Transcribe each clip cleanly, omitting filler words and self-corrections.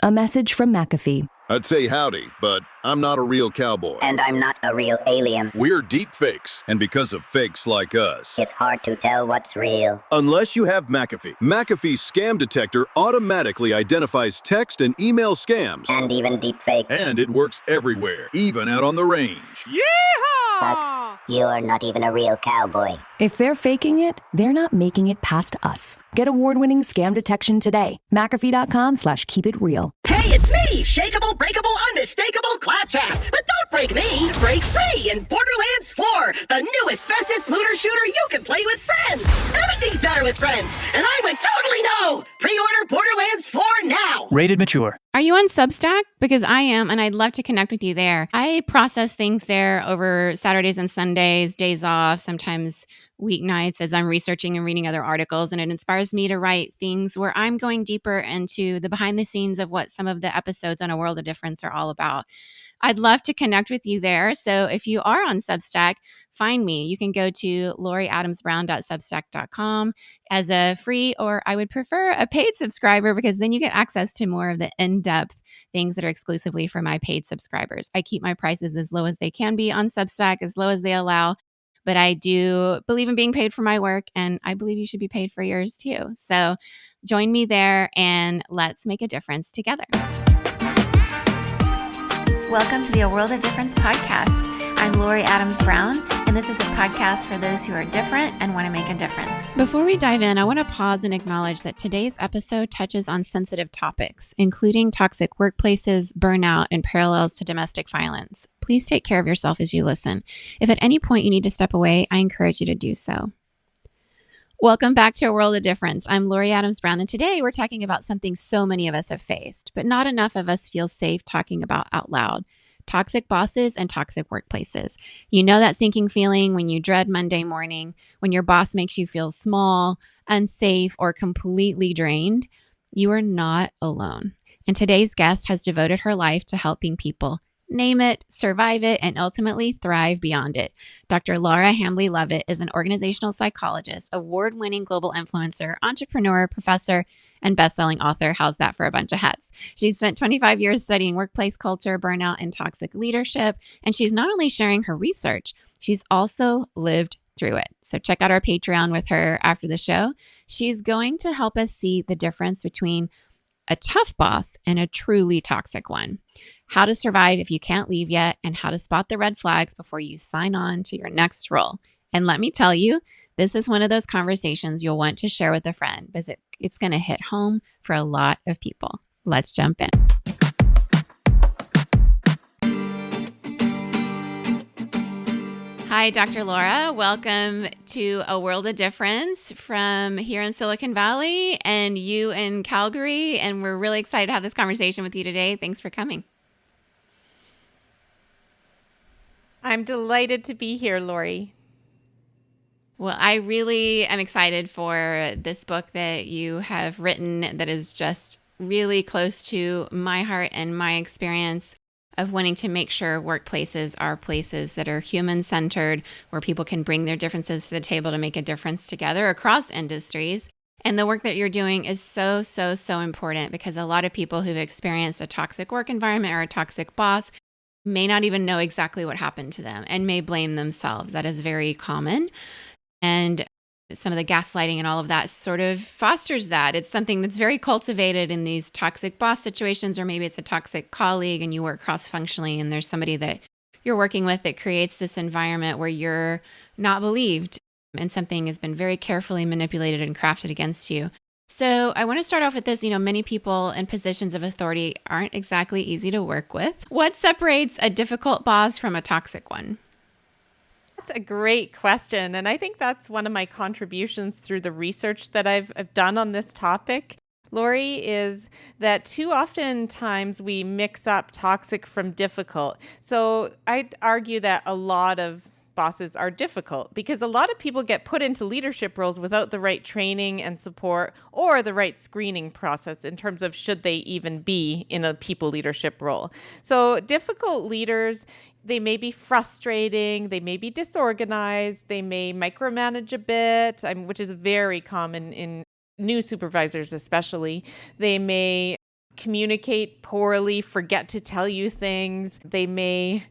A message from McAfee. I'd say howdy, but I'm not a real cowboy. And I'm not a real alien. We're deep fakes, and because of fakes like us, It's hard to tell what's real. unless you have McAfee. McAfee's scam detector automatically identifies text and email scams. And even deepfakes. And it works everywhere, even out on the range. But you're not even a real cowboy. If they're faking it, they're not making it past us. Get award-winning scam detection today. McAfee.com/keepitreal. Hey, it's me, shakeable, breakable, unmistakable Claptrap. But don't break me, break free in Borderlands 4, the newest, bestest looter shooter you can play with friends. Everything's better with friends, and I would totally know. Pre-order Borderlands 4 now. Rated mature. Are you on Substack? Because I am, and I'd love to connect with you there. I process things there over Saturdays and Sundays, days off, sometimes weeknights as I'm researching and reading other articles, and it inspires me to write things where I'm going deeper into the behind the scenes of what some of the episodes on A World of Difference are all about. I'd love to connect with you there. So if you are on Substack, find me. You can go to laurieadamsbrown.substack.com as a free, or I would prefer a paid subscriber, because then you get access to more of the in-depth things that are exclusively for my paid subscribers. I keep my prices as low as they can be on Substack, as low as they allow. But I do believe in being paid for my work, and I believe you should be paid for yours too. So join me there and let's make a difference together. Welcome to the A World of Difference podcast. I'm Laurie Adams Brown, and this is a podcast for those who are different and want to make a difference. Before we dive in, I want to pause and acknowledge that today's episode touches on sensitive topics, including toxic workplaces, burnout, and parallels to domestic violence. Please take care of yourself as you listen. If at any point you need to step away, I encourage you to do so. Welcome back to A World of Difference. I'm Laurie Adams Brown, and today we're talking about something so many of us have faced, but not enough of us feel safe talking about out loud: toxic bosses and toxic workplaces. You know that sinking feeling when you dread Monday morning, when your boss makes you feel small, unsafe, or completely drained? You are not alone. And today's guest has devoted her life to helping people name it, survive it, and ultimately thrive beyond it. Dr. Laur Hamley Lovett is an organizational psychologist, award-winning global influencer, entrepreneur, professor, and best-selling author. How's that for a bunch of hats? She's spent 25 years studying workplace culture, burnout, and toxic leadership. And she's not only sharing her research, she's also lived through it. So check out our Patreon with her after the show. She's going to help us see the difference between a tough boss and a truly toxic one, how to survive if you can't leave yet, and how to spot the red flags before you sign on to your next role. And let me tell you, this is one of those conversations you'll want to share with a friend, because it's going to hit home for a lot of people. Let's jump in. Hi, Dr. Laura. Welcome to A World of Difference from here in Silicon Valley and you in Calgary. And we're really excited to have this conversation with you today. Thanks for coming. I'm delighted to be here, Laurie. Well, I really am excited for this book that you have written that is just really close to my heart and my experience of wanting to make sure workplaces are places that are human-centered, where people can bring their differences to the table to make a difference together across industries. And the work that you're doing is so, so, so important, because a lot of people who've experienced a toxic work environment or a toxic boss may not even know exactly what happened to them and may blame themselves. That is very common. And some of the gaslighting and all of that sort of fosters that. It's something that's very cultivated in these toxic boss situations, or maybe it's a toxic colleague and you work cross-functionally and there's somebody that you're working with that creates this environment where you're not believed and something has been very carefully manipulated and crafted against you. So I want to start off with this. Many people in positions of authority aren't exactly easy to work with. What separates a difficult boss from a toxic one? That's a great question. And I think that's one of my contributions through the research that I've done on this topic, Laurie, is that too often times we mix up toxic from difficult. So I'd argue that a lot of bosses are difficult because a lot of people get put into leadership roles without the right training and support or the right screening process in terms of should they even be in a people leadership role. So difficult leaders, they may be frustrating, they may be disorganized, they may micromanage a bit, which is very common in new supervisors especially. They may communicate poorly, forget to tell you things. They may,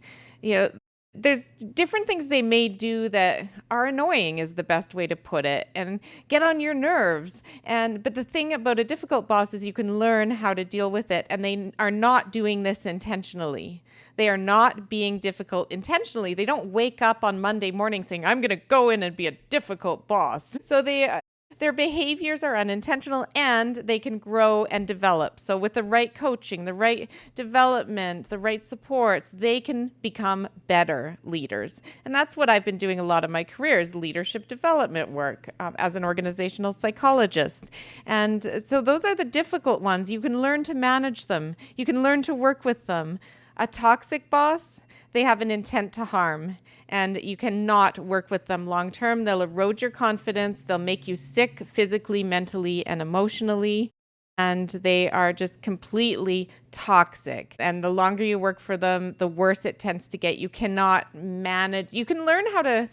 there's different things they may do that are annoying is the best way to put it, and get on your nerves. But the thing about a difficult boss is you can learn how to deal with it, and they are not doing this intentionally. They are not being difficult intentionally. They don't wake up on Monday morning saying, I'm going to go in and be a difficult boss. So their behaviors are unintentional, and they can grow and develop. So with the right coaching, the right development, the right supports, they can become better leaders. And that's what I've been doing a lot of my career is leadership development work as an organizational psychologist. And so those are the difficult ones. You can learn to manage them. You can learn to work with them. A toxic boss, they have an intent to harm, and you cannot work with them long term. They'll erode your confidence. They'll make you sick physically, mentally, and emotionally. And they are just completely toxic. And the longer you work for them, the worse it tends to get. You cannot manage. You can learn how to,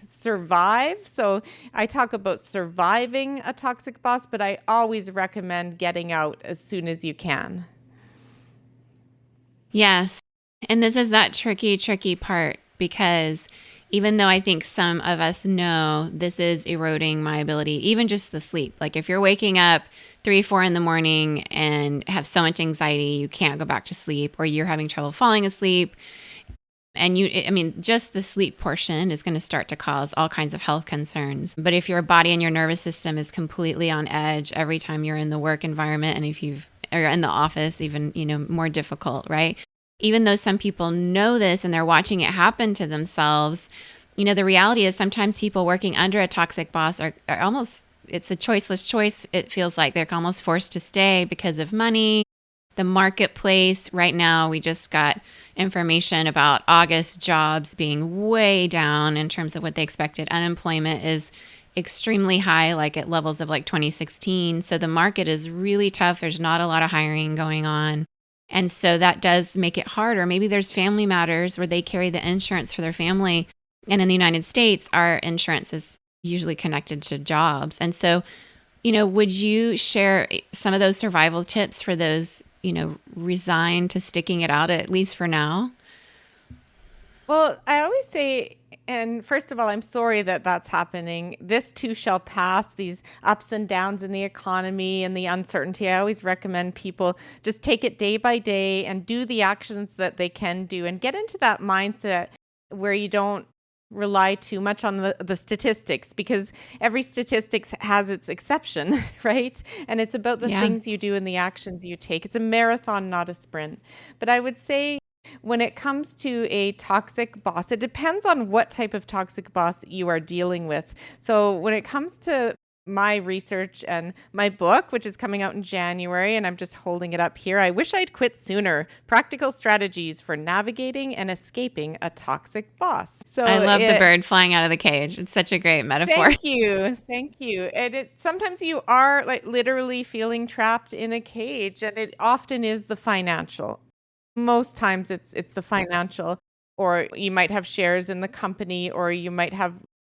survive. So I talk about surviving a toxic boss, but I always recommend getting out as soon as you can. Yes. And this is that tricky part, because even though I think some of us know this is eroding my ability, even just the sleep. Like if you're waking up 3, 4 in the morning and have so much anxiety, you can't go back to sleep, or you're having trouble falling asleep. And just the sleep portion is going to start to cause all kinds of health concerns. But if your body and your nervous system is completely on edge every time you're in the work environment, and if or in the office, even, more difficult, right? Even though some people know this and they're watching it happen to themselves, the reality is sometimes people working under a toxic boss are almost, it's a choiceless choice. It feels like they're almost forced to stay because of money. The marketplace right now, we just got information about August jobs being way down in terms of what they expected. Unemployment is extremely high, like at levels of like 2016. So the market is really tough. There's not a lot of hiring going on. And so that does make it harder. Maybe there's family matters where they carry the insurance for their family. And in the United States, our insurance is usually connected to jobs. And so, would you share some of those survival tips for those, resigned to sticking it out, at least for now? Well, I always say, and first of all, I'm sorry that that's happening. This too shall pass, these ups and downs in the economy and the uncertainty. I always recommend people just take it day by day and do the actions that they can do, and get into that mindset where you don't rely too much on the statistics, because every statistics has its exception, right? And it's about the things you do and the actions you take. It's a marathon, not a sprint. But I would say, when it comes to a toxic boss, it depends on what type of toxic boss you are dealing with. So when it comes to my research and my book, which is coming out in January, and I'm just holding it up here, I Wish I'd Quit Sooner, Practical Strategies for Navigating and Escaping a Toxic Boss. So I love the bird flying out of the cage. It's such a great metaphor. Thank you. And sometimes you are like literally feeling trapped in a cage, and it often is the financial. Most times it's the financial, or you might have shares in the company, or you might have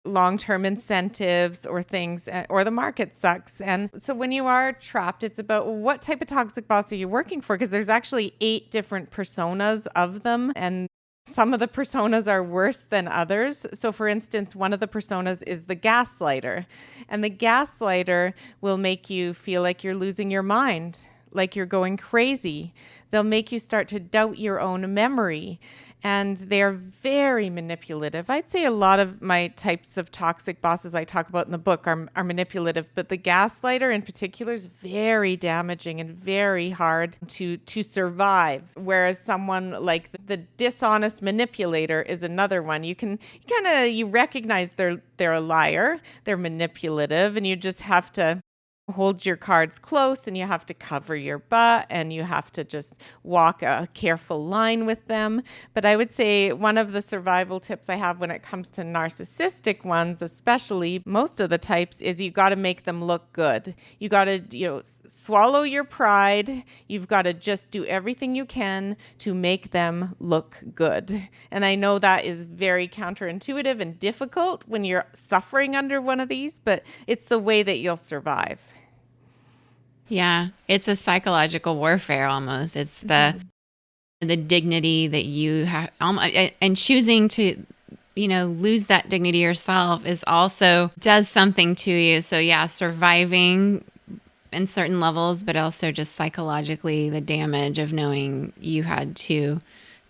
long-term incentives or things, or the market sucks. And so when you are trapped, it's about what type of toxic boss are you working for? Because there's actually 8 different personas of them, and some of the personas are worse than others. So for instance, one of the personas is the gaslighter, and the gaslighter will make you feel like you're losing your mind, like you're going crazy. They'll make you start to doubt your own memory, and they're very manipulative. I'd say a lot of my types of toxic bosses I talk about in the book are manipulative, but the gaslighter in particular is very damaging and very hard to survive. Whereas someone like the dishonest manipulator is another one. You recognize they're a liar, they're manipulative, and you just have to hold your cards close, and you have to cover your butt, and you have to just walk a careful line with them. But I would say one of the survival tips I have when it comes to narcissistic ones, especially most of the types, is you got to make them look good. You got to, swallow your pride. You've got to just do everything you can to make them look good. And I know that is very counterintuitive and difficult when you're suffering under one of these, but it's the way that you'll survive. Yeah, it's a psychological warfare almost. It's the dignity that you have, and choosing to, lose that dignity yourself is also does something to you. So yeah, surviving in certain levels, but also just psychologically the damage of knowing you had to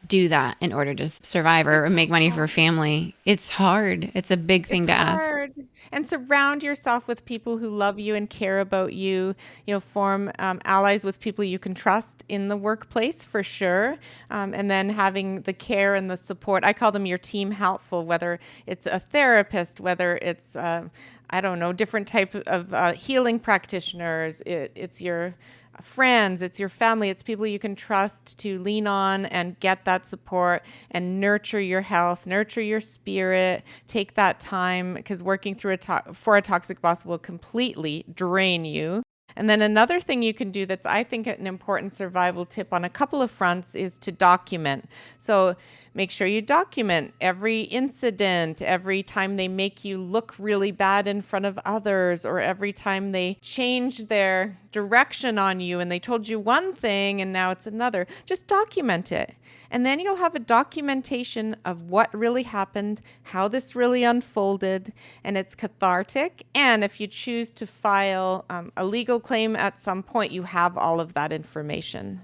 do that in order to survive or make money for a family. It's hard. It's a big thing to ask. And surround yourself with people who love you and care about you. Form allies with people you can trust in the workplace for sure. And then having the care and the support. I call them your team helpful, whether it's a therapist, whether it's, different type of healing practitioners. It's your friends, it's your family, it's people you can trust to lean on and get that support and nurture your health, nurture your spirit, take that time, because working through for a toxic boss will completely drain you. And then another thing you can do that's, I think, an important survival tip on a couple of fronts is to document. So make sure you document every incident, every time they make you look really bad in front of others, or every time they change their direction on you and they told you one thing and now it's another. Just document it. And then you'll have a documentation of what really happened, how this really unfolded, and it's cathartic. And if you choose to file a legal claim at some point, you have all of that information.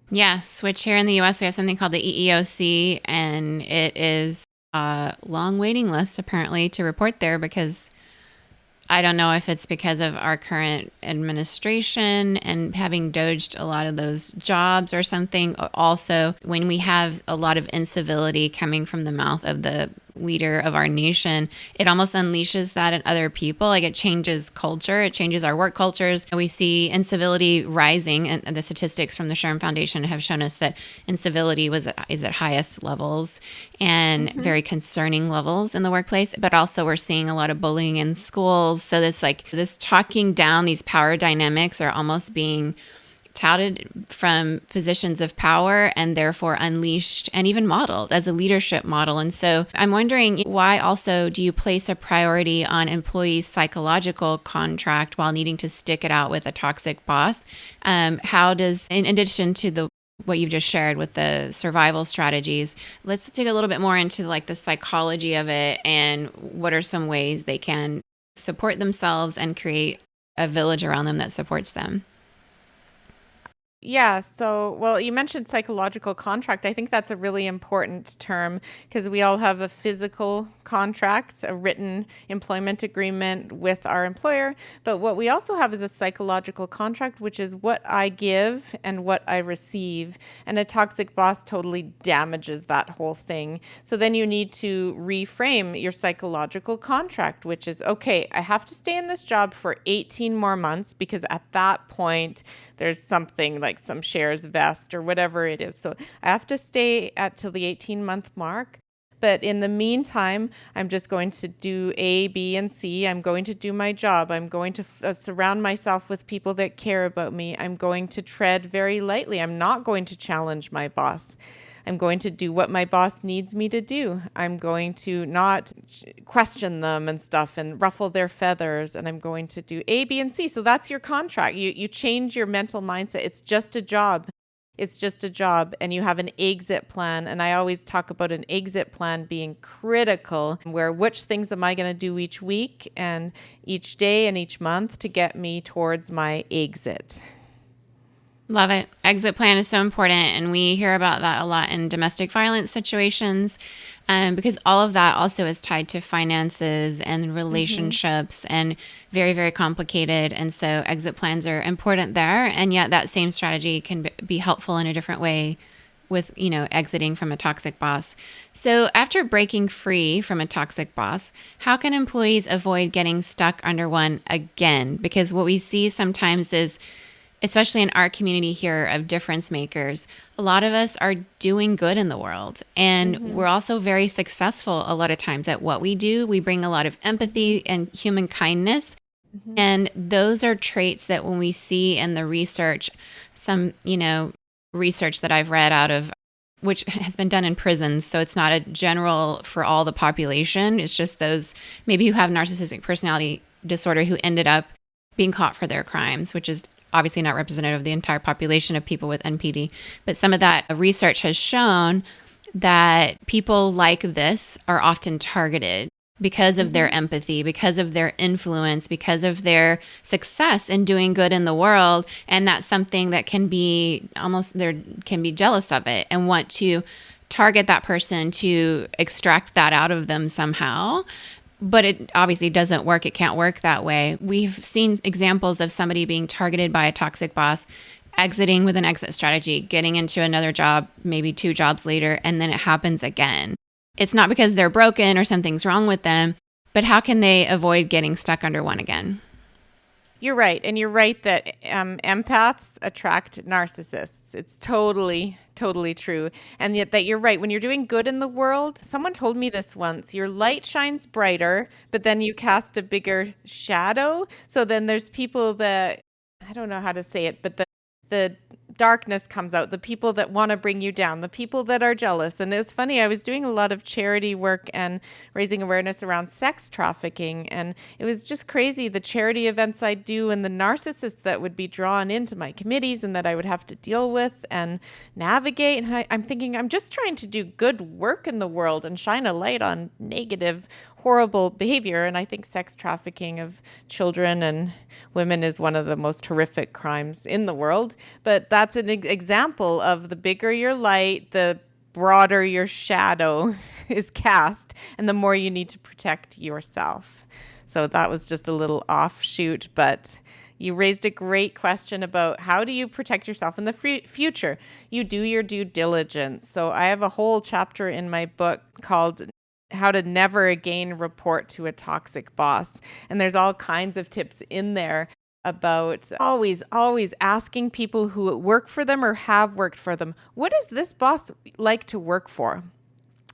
Yes, which here in the US, we have something called the EEOC, and it is a long waiting list apparently to report there, because I don't know if it's because of our current administration and having dodged a lot of those jobs or something. Also, when we have a lot of incivility coming from the mouth of the leader of our nation, it almost unleashes that in other people. Like, it changes culture, it changes our work cultures. We see incivility rising, and the statistics from the Sherm Foundation have shown us that incivility is at highest levels and very concerning levels in the workplace. But also we're seeing a lot of bullying in schools. So this talking down, these power dynamics are almost being touted from positions of power and therefore unleashed and even modeled as a leadership model. And so I'm wondering, why also do you place a priority on employees' psychological contract while needing to stick it out with a toxic boss? How does, in addition to what you've just shared with the survival strategies, let's dig a little bit more into the psychology of it and what are some ways they can support themselves and create a village around them that supports them. Yeah. So, well, you mentioned psychological contract. I think that's a really important term, because we all have a physical contract, a written employment agreement with our employer. But what we also have is a psychological contract, which is what I give and what I receive. And a toxic boss totally damages that whole thing. So then you need to reframe your psychological contract, which is, okay, I have to stay in this job for 18 more months, because at that point, there's something like some shares vest or whatever it is. So I have to stay till the 18-month mark. But in the meantime, I'm just going to do A, B, and C. I'm going to do my job. I'm going to surround myself with people that care about me. I'm going to tread very lightly. I'm not going to challenge my boss. I'm going to do what my boss needs me to do. I'm going to not question them and stuff and ruffle their feathers. And I'm going to do A, B, and C. So that's your contract. You change your mental mindset. It's just a job. It's just a job, and you have an exit plan. And I always talk about an exit plan being critical, where which things am I going to do each week and each day and each month to get me towards my exit. Love it. Exit plan is so important. And we hear about that a lot in domestic violence situations, because all of that also is tied to finances and relationships and very, very complicated. And so exit plans are important there. And yet that same strategy can be helpful in a different way with, exiting from a toxic boss. So after breaking free from a toxic boss, how can employees avoid getting stuck under one again? Because what we see sometimes is, especially in our community here of difference makers, a lot of us are doing good in the world. And we're also very successful a lot of times at what we do. We bring a lot of empathy and human kindness. And those are traits that when we see in the research, some, research that I've read out of, which has been done in prisons. So it's not a general for all the population. It's just those maybe who have narcissistic personality disorder who ended up being caught for their crimes, which is obviously not representative of the entire population of people with NPD. But some of that research has shown that people like this are often targeted because of their empathy, because of their influence, because of their success in doing good in the world. And that's something that can be can be jealous of it and want to target that person to extract that out of them somehow. But it obviously doesn't work. It can't work that way. We've seen examples of somebody being targeted by a toxic boss, exiting with an exit strategy, getting into another job, maybe 2 jobs later, and then it happens again. It's not because they're broken or something's wrong with them, but how can they avoid getting stuck under one again? You're right. And you're right that empaths attract narcissists. It's totally, totally true. And yet that you're right. When you're doing good in the world, someone told me this once, your light shines brighter, but then you cast a bigger shadow. So then there's people that, I don't know how to say it, but the darkness comes out, the people that want to bring you down, the people that are jealous. And it was funny, I was doing a lot of charity work and raising awareness around sex trafficking. And it was just crazy, the charity events I do and the narcissists that would be drawn into my committees and that I would have to deal with and navigate. And I'm thinking, I'm just trying to do good work in the world and shine a light on negative, horrible behavior. And I think sex trafficking of children and women is one of the most horrific crimes in the world. But that's an example of the bigger your light, the broader your shadow is cast, and the more you need to protect yourself. So that was just a little offshoot, but you raised a great question about how do you protect yourself in the future? You do your due diligence. So I have a whole chapter in my book called How to Never Again Report to a Toxic Boss. And there's all kinds of tips in there about always asking people who work for them or have worked for them, what is this boss like to work for?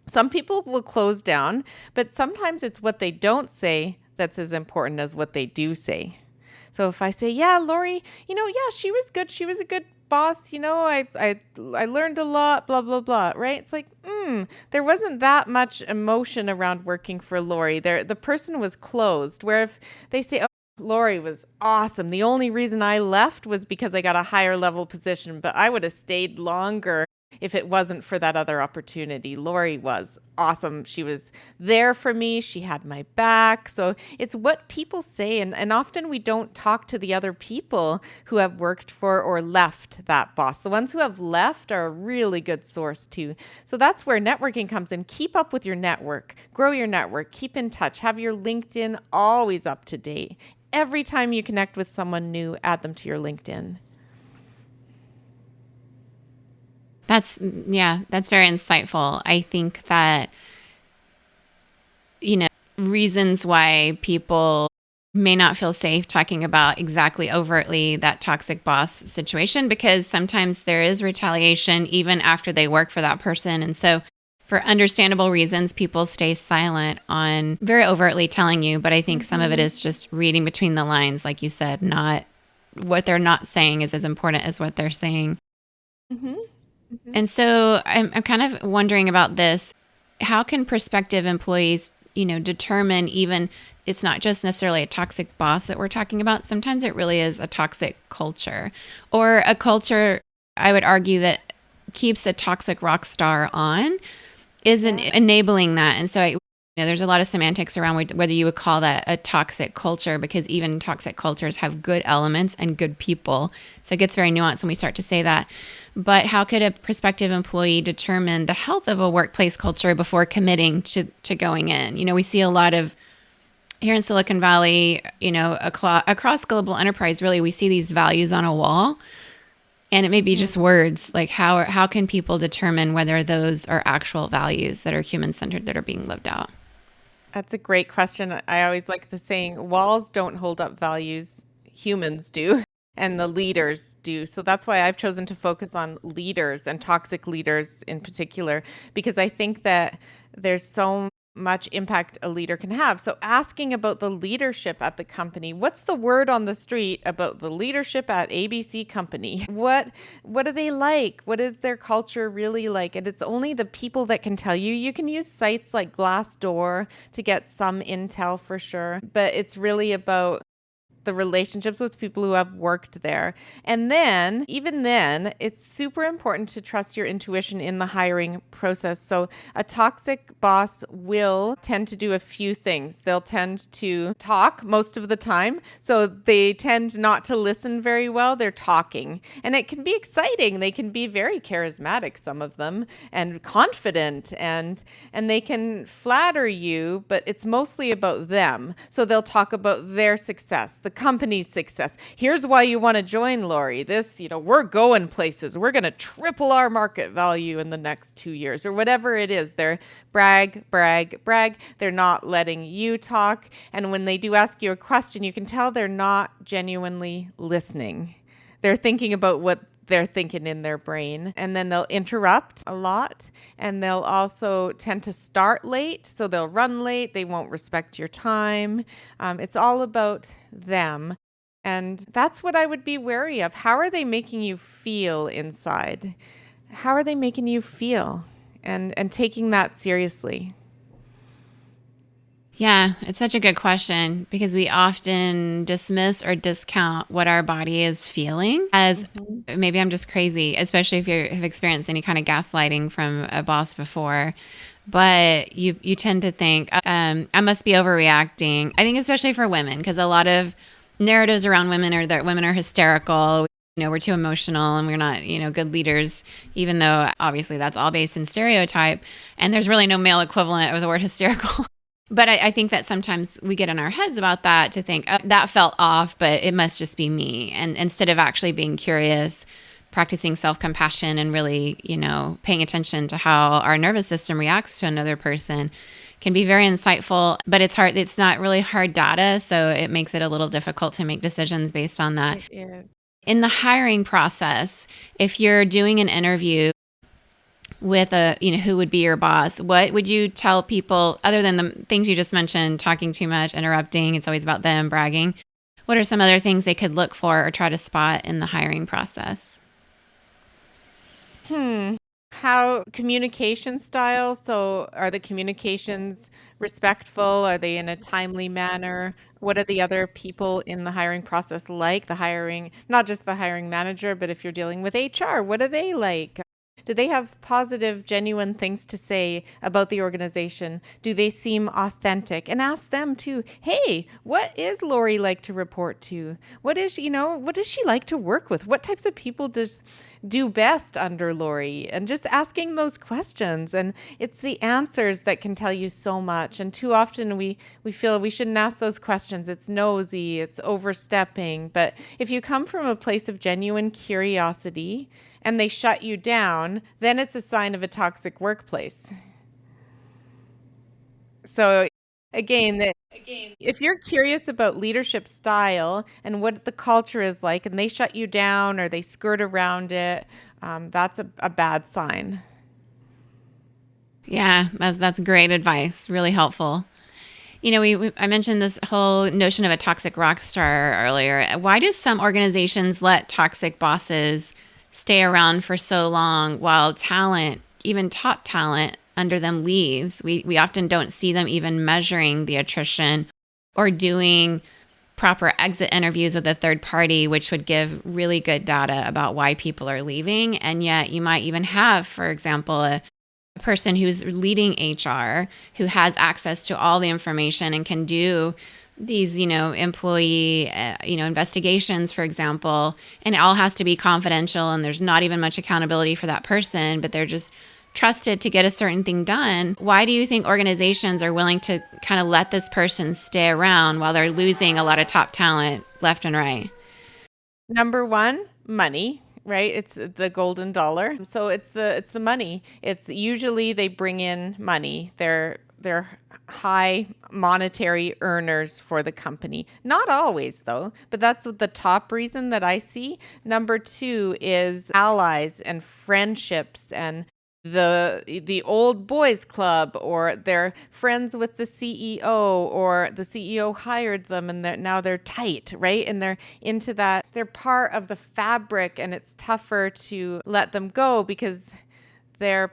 Some people will close down, but sometimes it's what they don't say that's as important as what they do say. So if I say, yeah, Lori, she was good. She was a good boss. I learned a lot, blah, blah, blah, right? It's like, there wasn't that much emotion around working for Lori. The person was closed. Where if they say, oh, Lori was awesome. The only reason I left was because I got a higher level position, but I would have stayed longer if it wasn't for that other opportunity. Lori was awesome. She was there for me. She had my back. So it's what people say. And often we don't talk to the other people who have worked for or left that boss. The ones who have left are a really good source too. So that's where networking comes in. Keep up with your network, grow your network, keep in touch, have your LinkedIn always up to date. Every time you connect with someone new, add them to your LinkedIn. That's very insightful. I think that, reasons why people may not feel safe talking about exactly overtly that toxic boss situation, because sometimes there is retaliation even after they work for that person. And so for understandable reasons, people stay silent on very overtly telling you. But I think some of it is just reading between the lines, like you said, not what they're not saying is as important as what they're saying. And so I'm kind of wondering about this. How can prospective employees, determine, even it's not just necessarily a toxic boss that we're talking about. Sometimes it really is a toxic culture, or a culture, I would argue, that keeps a toxic rock star on, isn't enabling that. And so there's a lot of semantics around whether you would call that a toxic culture, because even toxic cultures have good elements and good people. So it gets very nuanced when we start to say that. But how could a prospective employee determine the health of a workplace culture before committing to going in? We see a lot of, here in Silicon Valley, across global enterprise, really, we see these values on a wall. And it may be just words, like how can people determine whether those are actual values that are human-centered that are being lived out? That's a great question. I always like the saying, walls don't hold up values, humans do, and the leaders do. So that's why I've chosen to focus on leaders and toxic leaders in particular, because I think that there's so much impact a leader can have. So asking about the leadership at the company, what's the word on the street about the leadership at ABC company? What do they like? What is their culture really like? And it's only the people that can tell you. You can use sites like Glassdoor to get some intel for sure, but it's really about the relationships with people who have worked there. And then, even then, it's super important to trust your intuition in the hiring process. So a toxic boss will tend to do a few things. They'll tend to talk most of the time. So they tend not to listen very well. They're talking. And it can be exciting. They can be very charismatic, some of them, and confident, and they can flatter you, but it's mostly about them. So they'll talk about their success, the company's success. Here's why you want to join, Lori. This, we're going places. We're going to triple our market value in the next 2 years, or whatever it is. They're brag. They're not letting you talk. And when they do ask you a question, you can tell they're not genuinely listening. They're thinking about what they're thinking in their brain. And then they'll interrupt a lot. And they'll also tend to start late. So they'll run late. They won't respect your time. It's all about them. And that's what I would be wary of. How are they making you feel inside? How are they making you feel? And taking that seriously. Yeah, it's such a good question because we often dismiss or discount what our body is feeling as maybe I'm just crazy, especially if you have experienced any kind of gaslighting from a boss before. But you tend to think, I must be overreacting. I think especially for women, because a lot of narratives around women are that women are hysterical. We're too emotional and we're not, good leaders, even though obviously that's all based in stereotype. And there's really no male equivalent of the word hysterical. But I think that sometimes we get in our heads about that to think, that felt off, but it must just be me. And instead of actually being curious, practicing self-compassion and really, paying attention to how our nervous system reacts to another person can be very insightful, but it's hard. It's not really hard data. So it makes it a little difficult to make decisions based on that. It is. In the hiring process, if you're doing an interview with who would be your boss, what would you tell people other than the things you just mentioned, talking too much, interrupting, it's always about them, bragging? What are some other things they could look for or try to spot in the hiring process? How communication style? So are the communications respectful? Are they in a timely manner? What are the other people in the hiring process like? The hiring, not just the hiring manager, but if you're dealing with HR, what are they like? Do they have positive, genuine things to say about the organization? Do they seem authentic? And ask them too, hey, what is Lori like to report to? What does she like to work with? What types of people does do best under Lori? And just asking those questions. And it's the answers that can tell you so much. And too often we feel we shouldn't ask those questions. It's nosy, it's overstepping. But if you come from a place of genuine curiosity, and they shut you down, then it's a sign of a toxic workplace. So again, if you're curious about leadership style and what the culture is like, and they shut you down or they skirt around it, that's a bad sign. Yeah, that's great advice. Really helpful. I mentioned this whole notion of a toxic rock star earlier. Why do some organizations let toxic bosses stay around for so long while talent, even top talent under them, leaves? We often don't see them even measuring the attrition or doing proper exit interviews with a third party, which would give really good data about why people are leaving. And yet you might even have, for example, a person who's leading HR who has access to all the information and can do these, employee, investigations, for example, and it all has to be confidential and there's not even much accountability for that person, but they're just trusted to get a certain thing done. Why do you think organizations are willing to kind of let this person stay around while they're losing a lot of top talent left and right? Number one, money. Right? It's the golden dollar. So it's the money. It's usually they bring in money. They're high monetary earners for the company. Not always though, but that's the top reason that I see. Number two is allies and friendships and the old boys club, or they're friends with the CEO, or the CEO hired them and now they're tight, right? And they're into that. They're part of the fabric and it's tougher to let them go because they're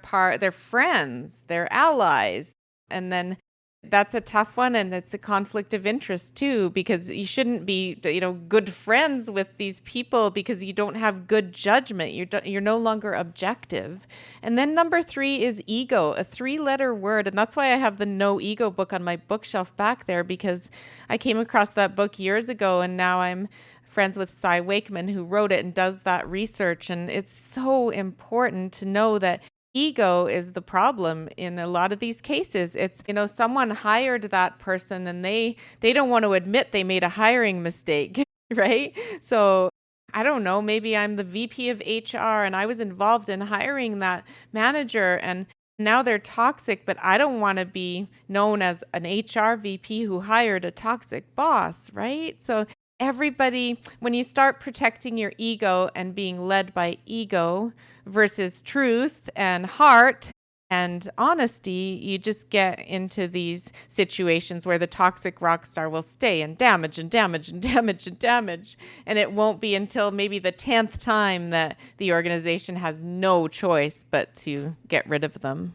friends, they're allies. And then That's a tough one, and it's a conflict of interest too, because you shouldn't be, good friends with these people because you don't have good judgment. You're no longer objective. And then number 3 is ego, a 3-letter word, and that's why I have the No Ego book on my bookshelf back there, because I came across that book years ago, and now I'm friends with Cy Wakeman, who wrote it and does that research. And it's so important to know that ego is the problem in a lot of these cases. It's, someone hired that person and they don't want to admit they made a hiring mistake, right? So I don't know, maybe I'm the VP of HR and I was involved in hiring that manager and now they're toxic, but I don't want to be known as an HR VP who hired a toxic boss, right? So everybody, when you start protecting your ego and being led by ego versus truth and heart and honesty, you just get into these situations where the toxic rock star will stay and damage and damage and damage and damage. And it won't be until maybe the 10th time that the organization has no choice but to get rid of them.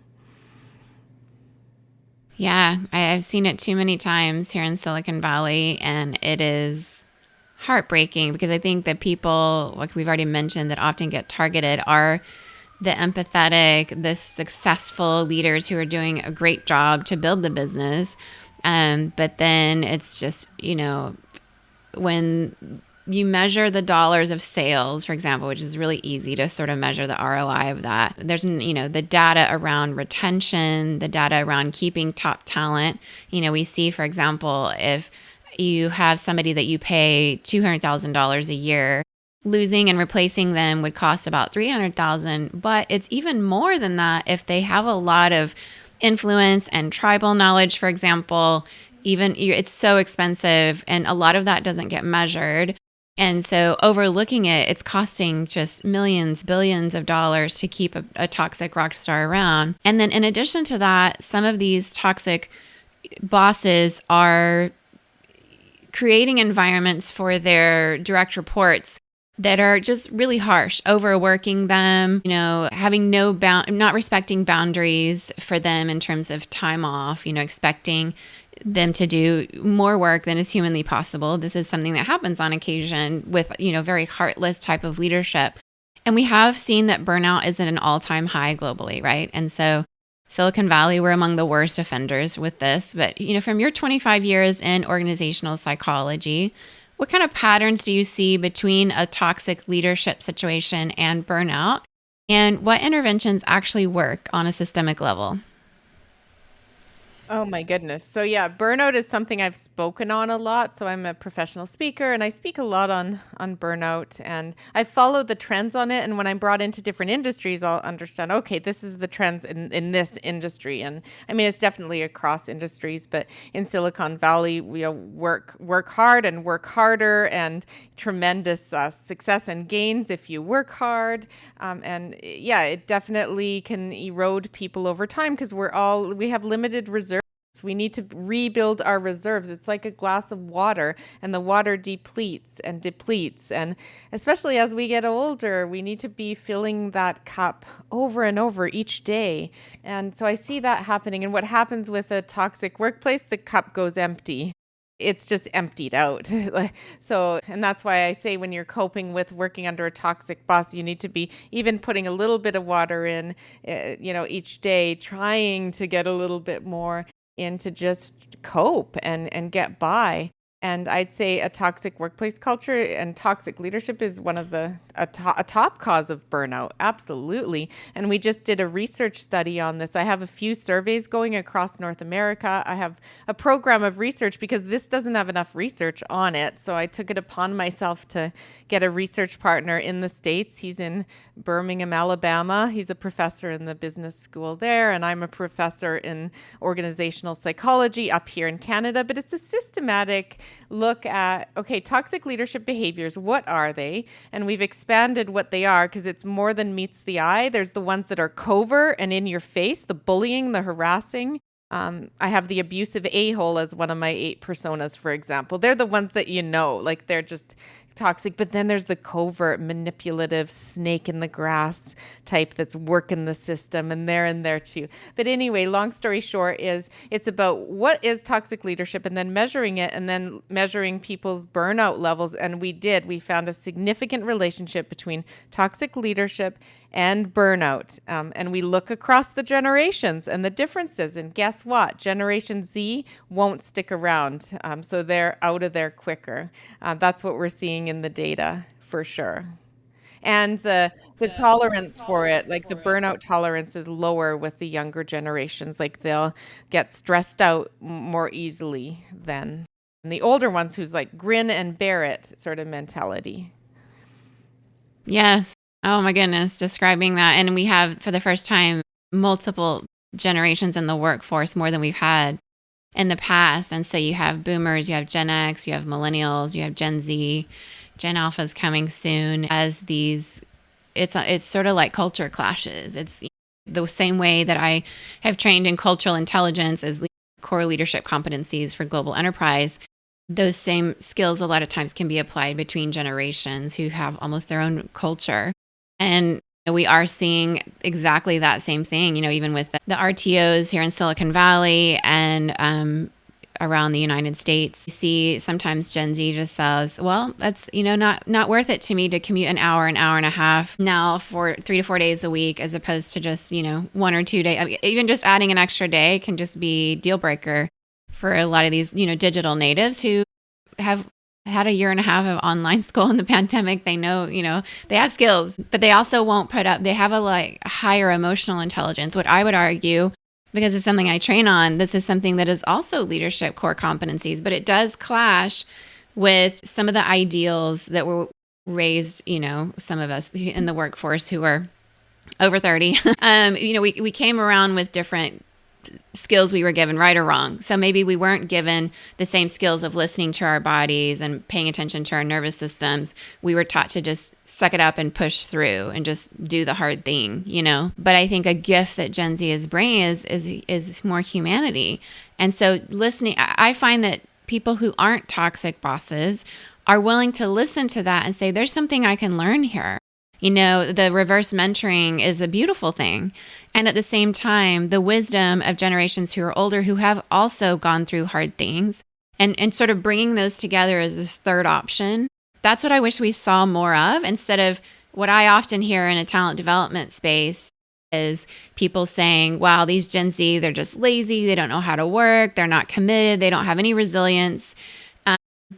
Yeah, I've seen it too many times here in Silicon Valley, and it is heartbreaking because I think that people, like we've already mentioned, that often get targeted are the empathetic, the successful leaders who are doing a great job to build the business. But then it's just, when you measure the dollars of sales, for example, which is really easy to sort of measure the ROI of that. There's, the data around retention, the data around keeping top talent. We see, for example, if you have somebody that you pay $200,000 a year, losing and replacing them would cost about $300,000, but it's even more than that if they have a lot of influence and tribal knowledge, for example. It's so expensive, and a lot of that doesn't get measured. And so overlooking it, it's costing just millions, billions of dollars to keep a toxic rock star around. And then in addition to that, some of these toxic bosses are creating environments for their direct reports that are just really harsh, overworking them, having not respecting boundaries for them in terms of time off, expecting them to do more work than is humanly possible. This is something that happens on occasion with, very heartless type of leadership. And we have seen that burnout is at an all-time high globally, right? And so Silicon Valley, we're among the worst offenders with this. But, from your 25 years in organizational psychology, what kind of patterns do you see between a toxic leadership situation and burnout? And what interventions actually work on a systemic level? Oh my goodness. So yeah, burnout is something I've spoken on a lot. So I'm a professional speaker and I speak a lot on burnout, and I follow the trends on it. And when I'm brought into different industries, I'll understand, okay, this is the trends in this industry. And I mean, it's definitely across industries, but in Silicon Valley, we work hard and work harder, and tremendous success and gains if you work hard. And yeah, it definitely can erode people over time because we have limited reserves. We need to rebuild our reserves. It's like a glass of water, and the water depletes and depletes. And especially as we get older, we need to be filling that cup over and over each day. And so I see that happening. And what happens with a toxic workplace, the cup goes empty. It's just emptied out. So, and that's why I say when you're coping with working under a toxic boss, you need to be even putting a little bit of water in, each day, trying to get a little bit more in to just cope and get by. And I'd say a toxic workplace culture and toxic leadership is one of a top cause of burnout. Absolutely. And we just did a research study on this. I have a few surveys going across North America. I have a program of research because this doesn't have enough research on it. So I took it upon myself to get a research partner in the States. He's in Birmingham, Alabama. He's a professor in the business school there. And I'm a professor in organizational psychology up here in Canada. But it's a systematic look at, okay, toxic leadership behaviors, what are they? And we've expanded what they are because it's more than meets the eye. There's the ones that are covert and in your face, the bullying, the harassing. I have the abusive a-hole as one of my 8 personas, for example. They're the ones that like they're just toxic, but then there's the covert, manipulative, snake in the grass type that's working the system, and they're in there too. But anyway, long story short is it's about what is toxic leadership and then measuring it and then measuring people's burnout levels. And we found a significant relationship between toxic leadership and burnout. And we look across the generations and the differences. And guess what? Generation Z won't stick around. So they're out of there quicker. That's what we're seeing in the data for sure. And the tolerance for it, like the burnout tolerance is lower with the younger generations. Like they'll get stressed out more easily than the older ones who's like grin and bear it sort of mentality. Yes. Oh my goodness, describing that. And we have, for the first time, multiple generations in the workforce, more than we've had in the past. And so you have boomers, you have Gen X, you have millennials, you have Gen Z, Gen Alpha is coming soon as these, it's sort of like culture clashes. It's the same way that I have trained in cultural intelligence as core leadership competencies for global enterprise. Those same skills a lot of times can be applied between generations who have almost their own culture. And we are seeing exactly that same thing, even with the RTOs here in Silicon Valley and around the United States. You see sometimes Gen Z just says, well, that's, not worth it to me to commute an hour and a half now for 3 to 4 days a week, as opposed to just, 1 or 2 days. I mean, even just adding an extra day can just be deal breaker for a lot of these, digital natives who have had a year and a half of online school in the pandemic. They know, they have skills, but they also won't put up, they have a higher emotional intelligence. What I would argue, because it's something I train on, this is something that is also leadership core competencies, but it does clash with some of the ideals that were raised, some of us in the workforce who are over 30. We came around with different skills we were given, right or wrong. So maybe we weren't given the same skills of listening to our bodies and paying attention to our nervous systems. We were taught to just suck it up and push through and just do the hard thing, But I think a gift that Gen Z is bringing is more humanity. And so listening, I find that people who aren't toxic bosses are willing to listen to that and say, there's something I can learn here. The reverse mentoring is a beautiful thing. And at the same time, the wisdom of generations who are older, who have also gone through hard things, and sort of bringing those together as this third option. That's what I wish we saw more of, instead of what I often hear in a talent development space is people saying, wow, these Gen Z, they're just lazy. They don't know how to work. They're not committed. They don't have any resilience.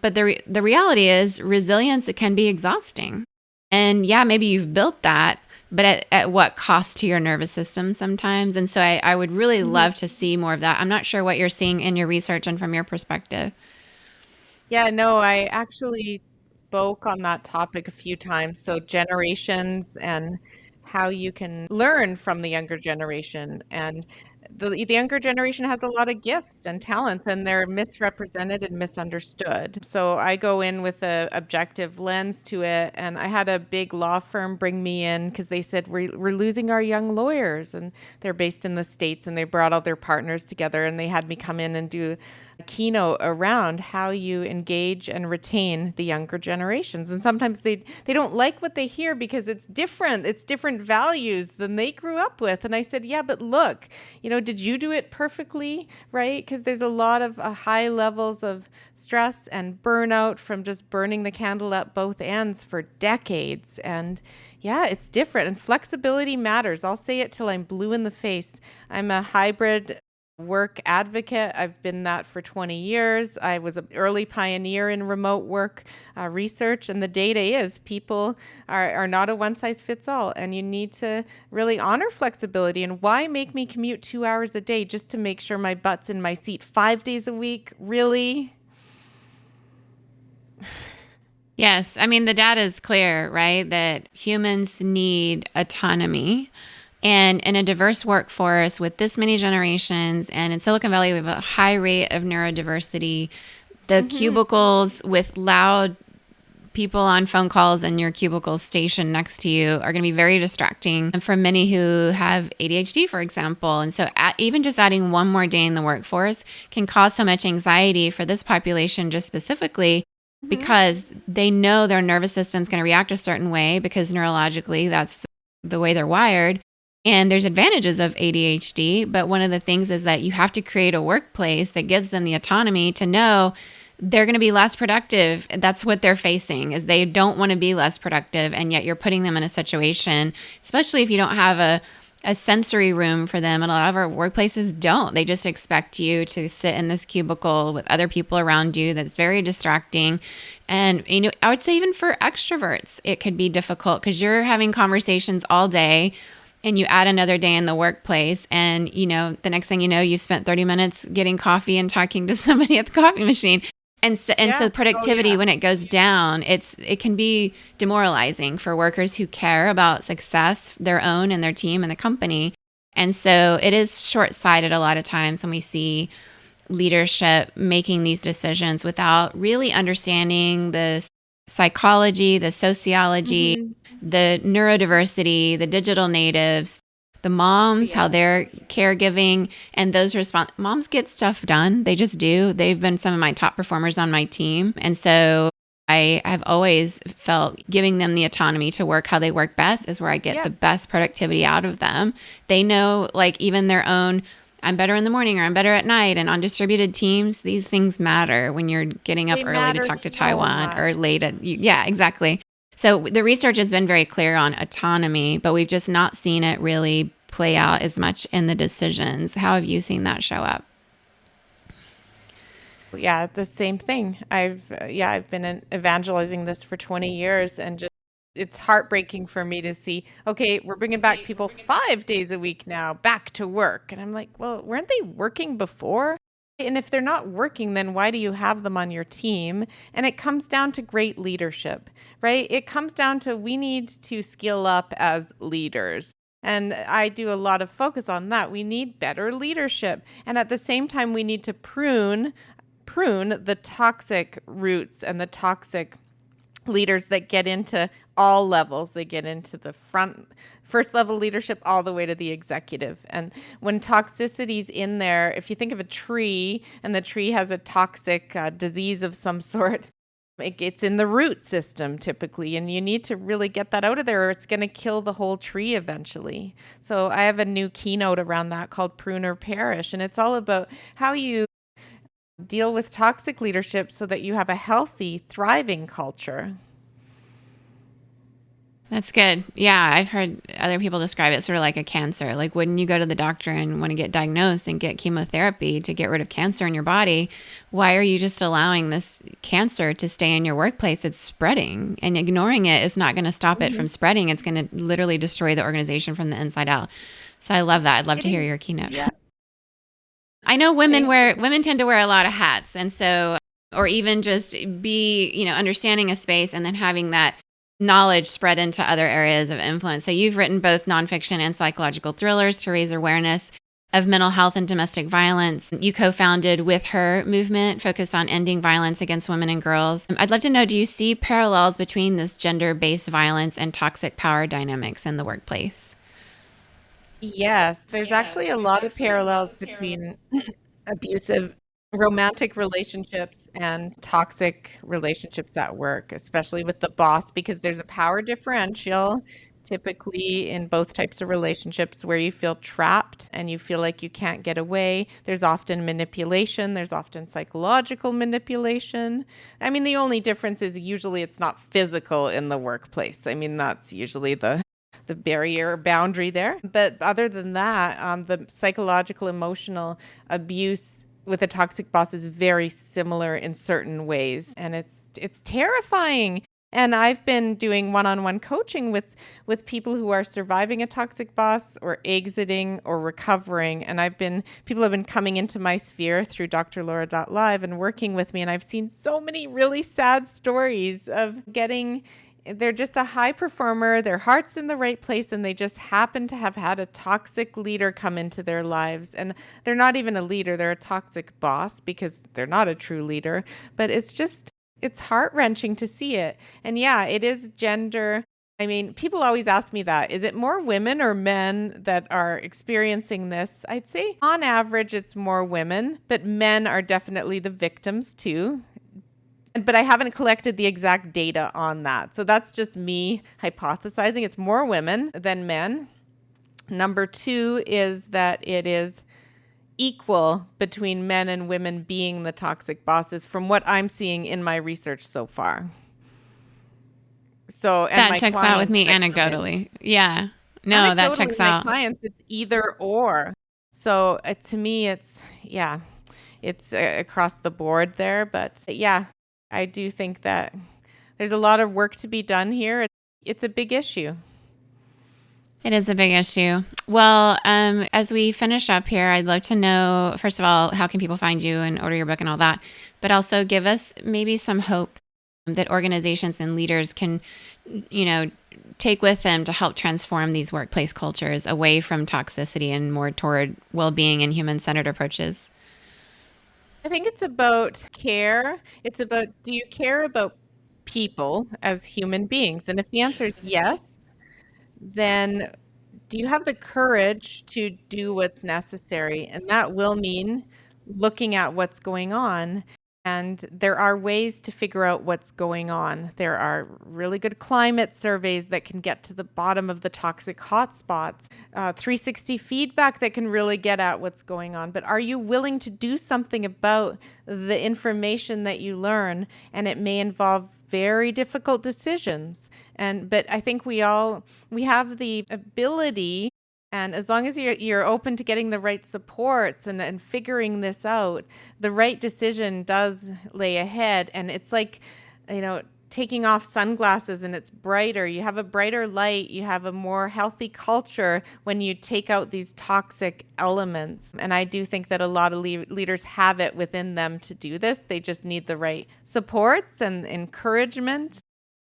But the reality is resilience, it can be exhausting. And yeah, maybe you've built that, but at what cost to your nervous system sometimes? And so I would really love to see more of that. I'm not sure what you're seeing in your research and from your perspective. Yeah, no, I actually spoke on that topic a few times. So generations and how you can learn from the younger generation. And the younger generation has a lot of gifts and talents, and they're misrepresented and misunderstood. So I go in with an objective lens to it. And I had a big law firm bring me in because they said, we're losing our young lawyers. And they're based in the States, and they brought all their partners together, and they had me come in and do a keynote around how you engage and retain the younger generations. And sometimes they don't like what they hear because it's different. It's different values than they grew up with. And I said, yeah, but look, did you do it perfectly, right? Because there's a lot of high levels of stress and burnout from just burning the candle at both ends for decades. And yeah, it's different. And flexibility matters. I'll say it till I'm blue in the face. I'm a hybrid work advocate. I've been that for 20 years. I was an early pioneer in remote work research, and the data is people are not a one size fits all, and you need to really honor flexibility. And why make me commute 2 hours a day just to make sure my butt's in my seat 5 days a week? Really? Yes. I mean, the data is clear, right? That humans need autonomy. And in a diverse workforce with this many generations, and in Silicon Valley, we have a high rate of neurodiversity. The cubicles with loud people on phone calls and your cubicle station next to you are going to be very distracting. And for many who have ADHD, for example. And so even just adding one more day in the workforce can cause so much anxiety for this population just specifically. because they know their nervous system's going to react a certain way because neurologically that's the way they're wired. And there's advantages of ADHD, but one of the things is that you have to create a workplace that gives them the autonomy to know they're going to be less productive. That's what they're facing, is they don't want to be less productive, and yet you're putting them in a situation, especially if you don't have a sensory room for them. And a lot of our workplaces don't. They just expect you to sit in this cubicle with other people around you. That's very distracting. And, I would say even for extroverts, it could be difficult because you're having conversations all day and you add another day in the workplace. And, the next thing you know, you've spent 30 minutes getting coffee and talking to somebody at the coffee machine. And so productivity, when it goes down, it can be demoralizing for workers who care about success, their own and their team and the company. And so it is short-sighted a lot of times when we see leadership making these decisions without really understanding the psychology, the sociology, the neurodiversity, the digital natives, the moms, how they're caregiving, and those moms get stuff done. They just do. They've been some of my top performers on my team. And so I have always felt giving them the autonomy to work how they work best is where I get the best productivity out of them. They know, even their own, I'm better in the morning or I'm better at night. And on distributed teams, these things matter when you're getting up early to talk to Taiwan or late at, exactly. So the research has been very clear on autonomy, but we've just not seen it really play out as much in the decisions. How have you seen that show up? Yeah, the same thing. I've been evangelizing this for 20 years, and just it's heartbreaking for me to see, okay, we're bringing back people 5 days a week now back to work. And I'm like, well, weren't they working before? And if they're not working, then why do you have them on your team? And it comes down to great leadership, right? It comes down to we need to skill up as leaders. And I do a lot of focus on that. We need better leadership. And at the same time, we need to prune the toxic roots and the toxic leaders that get into all levels. They get into the first level leadership all the way to the executive. And when toxicity's in there, if you think of a tree and the tree has a toxic disease of some sort, it's in the root system typically, and you need to really get that out of there or it's going to kill the whole tree eventually. So I have a new keynote around that called Prune or Perish, and it's all about how you deal with toxic leadership so that you have a healthy, thriving culture. That's good. Yeah, I've heard other people describe it sort of like a cancer. Like, wouldn't you go to the doctor and want to get diagnosed and get chemotherapy to get rid of cancer in your body? Why are you just allowing this cancer to stay in your workplace? It's spreading, and ignoring it is not going to stop it from spreading. It's going to literally destroy the organization from the inside out. So I love that. I'd love to hear your keynote. Yeah. I know women tend to wear a lot of hats, and so, or even just be, understanding a space and then having that knowledge spread into other areas of influence. So you've written both nonfiction and psychological thrillers to raise awareness of mental health and domestic violence. You co-founded With Her movement focused on ending violence against women and girls. I'd love to know, do you see parallels between this gender-based violence and toxic power dynamics in the workplace? Yes, there's actually a lot of parallels between abusive romantic relationships and toxic relationships at work, especially with the boss, because there's a power differential typically in both types of relationships where you feel trapped and you feel like you can't get away. There's often manipulation. There's often psychological manipulation. I mean, the only difference is usually it's not physical in the workplace. I mean, that's usually the barrier boundary there. But other than that, the psychological, emotional abuse with a toxic boss is very similar in certain ways. And it's terrifying. And I've been doing one-on-one coaching with people who are surviving a toxic boss or exiting or recovering. And people have been coming into my sphere through drlaura.live and working with me. And I've seen so many really sad stories of they're just a high performer, their heart's in the right place, and they just happen to have had a toxic leader come into their lives. And they're not even a leader, they're a toxic boss because they're not a true leader. But it's heart-wrenching to see it. And yeah, it is gender. I mean, people always ask me that. Is it more women or men that are experiencing this? I'd say on average, it's more women, but men are definitely the victims too. But I haven't collected the exact data on that. So that's just me hypothesizing. It's more women than men. Number 2 is that it is equal between men and women being the toxic bosses from what I'm seeing in my research so far. So and that checks out with me anecdotally. Yeah. No, that checks out. Clients, it's either or. So to me, it's across the board there. But yeah, I do think that there's a lot of work to be done here. It's a big issue. It is a big issue. Well, as we finish up here, I'd love to know, first of all, how can people find you and order your book and all that, but also give us maybe some hope that organizations and leaders can, take with them to help transform these workplace cultures away from toxicity and more toward well-being and human-centered approaches. I think it's about care. It's about, do you care about people as human beings? And if the answer is yes, then do you have the courage to do what's necessary? And that will mean looking at what's going on. And there are ways to figure out what's going on. There are really good climate surveys that can get to the bottom of the toxic hotspots, 360 feedback that can really get at what's going on. But are you willing to do something about the information that you learn? And it may involve very difficult decisions. But I think we have the ability, and as long as you're open to getting the right supports and figuring this out, the right decision does lay ahead. And it's like, taking off sunglasses and it's brighter. You have a brighter light. You have a more healthy culture when you take out these toxic elements. And I do think that a lot of leaders have it within them to do this. They just need the right supports and encouragement.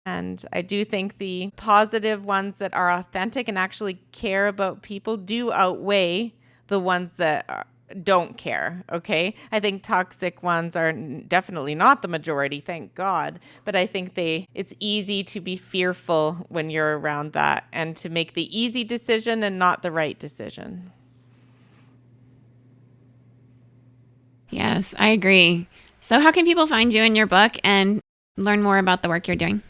And I do think the positive ones that are authentic and actually care about people do outweigh the ones that don't care, okay? I think toxic ones are definitely not the majority, thank God. But I think it's easy to be fearful when you're around that and to make the easy decision and not the right decision. Yes, I agree. So how can people find you in your book and learn more about the work you're doing?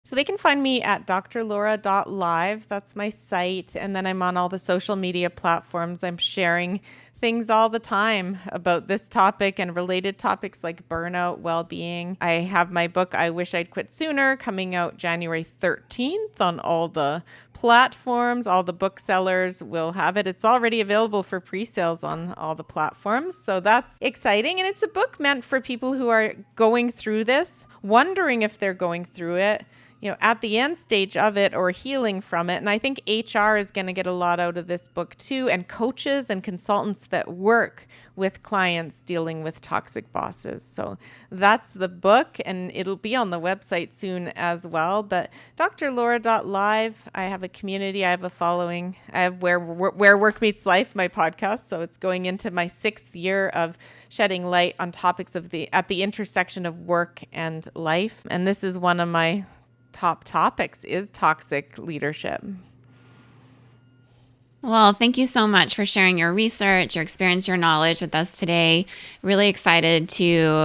So they can find me at drlaura.live. That's my site. And then I'm on all the social media platforms. I'm sharing things all the time about this topic and related topics like burnout, well-being. I have my book, I Wish I'd Quit Sooner, coming out January 13th on all the platforms. All the booksellers will have it. It's already available for pre-sales on all the platforms. So that's exciting. And it's a book meant for people who are going through this, wondering if they're going through it, at the end stage of it or healing from it. And I think HR is going to get a lot out of this book too, and coaches and consultants that work with clients dealing with toxic bosses. So that's the book, and it'll be on the website soon as well. But drlaura.live, I have a community, I have a following. I have Where Work Meets Life, my podcast. So it's going into my 6th year of shedding light on topics at the intersection of work and life. And this is one of my top topics, is toxic leadership. Well, thank you so much for sharing your research, your experience, your knowledge with us today. Really excited to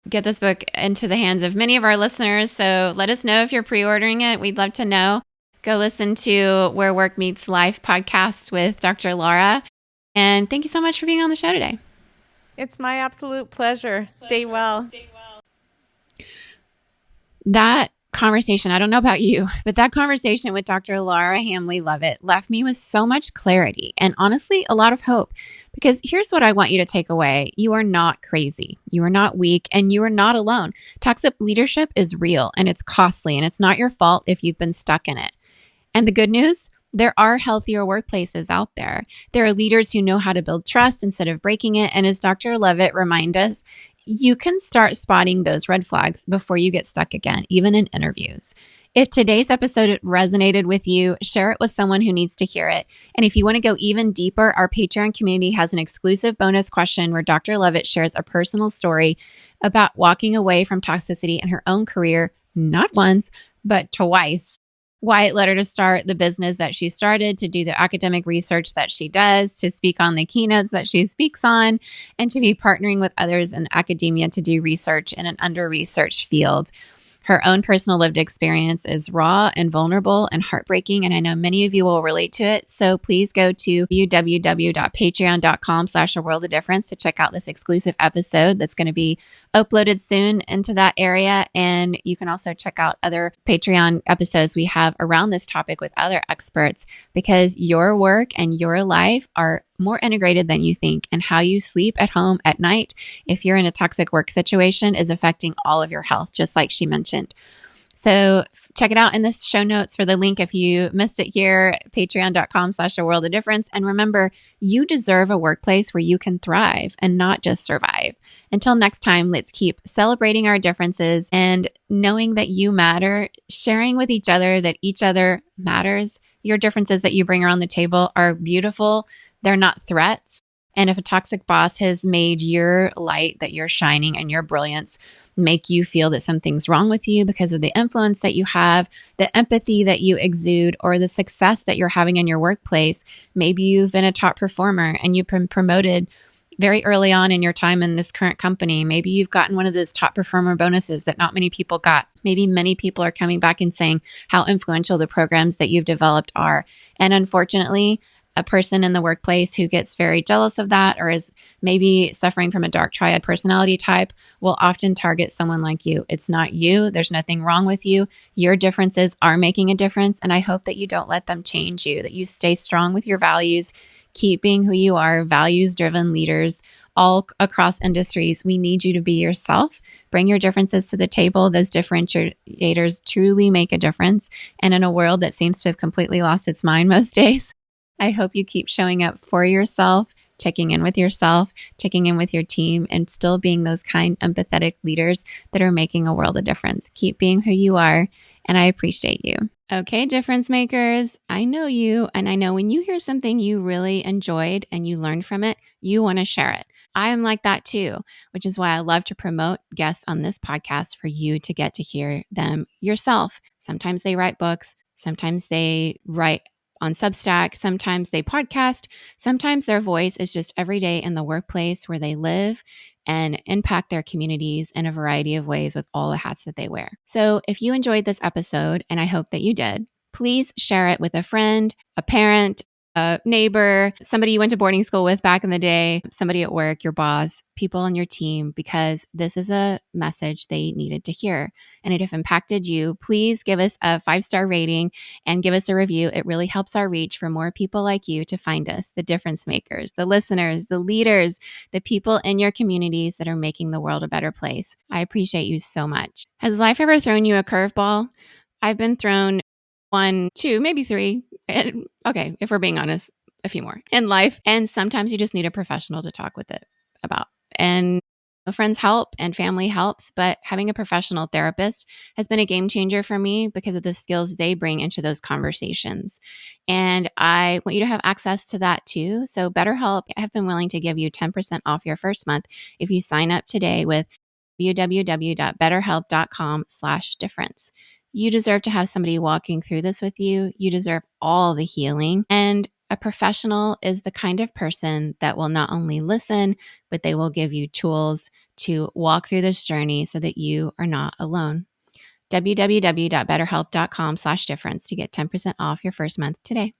get this book into the hands of many of our listeners. So let us know if you're pre-ordering it. We'd love to know. Go listen to Where Work Meets Life podcast with Dr. Laura. And thank you so much for being on the show today. It's my absolute pleasure. Stay well. That conversation, I don't know about you, but that conversation with Dr. Laura Hamley Lovett left me with so much clarity and honestly a lot of hope, because here's what I want you to take away. You are not crazy. You are not weak, and you are not alone. Toxic leadership is real and it's costly, and it's not your fault if you've been stuck in it. And the good news, there are healthier workplaces out there. There are leaders who know how to build trust instead of breaking it. And as Dr. Lovett reminds us, you can start spotting those red flags before you get stuck again, even in interviews. If today's episode resonated with you, share it with someone who needs to hear it. And if you want to go even deeper, our Patreon community has an exclusive bonus question where Dr. Lovett shares a personal story about walking away from toxicity in her own career, not once, but twice. why it led her to start the business that she started, to do the academic research that she does, to speak on the keynotes that she speaks on, and to be partnering with others in academia to do research in an under-researched field. Her own personal lived experience is raw and vulnerable and heartbreaking, and I know many of you will relate to it. So please go to www.patreon.com/aworldofdifference to check out this exclusive episode that's going to be uploaded soon into that area. And you can also check out other Patreon episodes we have around this topic with other experts, because your work and your life are more integrated than you think, and how you sleep at home at night if you're in a toxic work situation is affecting all of your health, just like she mentioned. So check it out in the show notes for the link if you missed it here, patreon.com/aworldofdifference. And remember, you deserve a workplace where you can thrive and not just survive. Until next time, let's keep celebrating our differences and knowing that you matter, sharing with each other that each other matters. Your differences that you bring around the table are beautiful. They're not threats. And if a toxic boss has made your light that you're shining and your brilliance make you feel that something's wrong with you because of the influence that you have, the empathy that you exude, or the success that you're having in your workplace, maybe you've been a top performer and you've been promoted very early on in your time in this current company. Maybe you've gotten one of those top performer bonuses that not many people got. Maybe many people are coming back and saying how influential the programs that you've developed are. And unfortunately, a person in the workplace who gets very jealous of that, or is maybe suffering from a dark triad personality type, will often target someone like you. It's not you. There's nothing wrong with you. Your differences are making a difference. And I hope that you don't let them change you, that you stay strong with your values, keep being who you are, values-driven leaders all across industries. We need you to be yourself. Bring your differences to the table. Those differentiators truly make a difference. And in a world that seems to have completely lost its mind most days, I hope you keep showing up for yourself, checking in with yourself, checking in with your team, and still being those kind, empathetic leaders that are making a world of difference. Keep being who you are, and I appreciate you. Okay, difference makers, I know you, and I know when you hear something you really enjoyed and you learned from it, you want to share it. I am like that too, which is why I love to promote guests on this podcast for you to get to hear them yourself. Sometimes they write books, sometimes they write on Substack, sometimes they podcast, sometimes their voice is just every day in the workplace where they live and impact their communities in a variety of ways with all the hats that they wear. So if you enjoyed this episode, and I hope that you did, please share it with a friend, a parent, a neighbor, somebody you went to boarding school with back in the day, somebody at work, your boss, people on your team, because this is a message they needed to hear. And it have impacted you. Please give us a 5-star rating and give us a review. It really helps our reach for more people like you to find us, the difference makers, the listeners, the leaders, the people in your communities that are making the world a better place. I appreciate you so much. Has life ever thrown you a curveball? I've been thrown 1, 2, maybe 3. And okay, if we're being honest, a few more in life. And sometimes you just need a professional to talk with it about. And friends help and family helps, but having a professional therapist has been a game changer for me because of the skills they bring into those conversations. And I want you to have access to that too. So BetterHelp, I have been willing to give you 10% off your first month if you sign up today with www.betterhelp.com/difference. You deserve to have somebody walking through this with you. You deserve all the healing. And a professional is the kind of person that will not only listen, but they will give you tools to walk through this journey so that you are not alone. www.betterhelp.com/difference to get 10% off your first month today.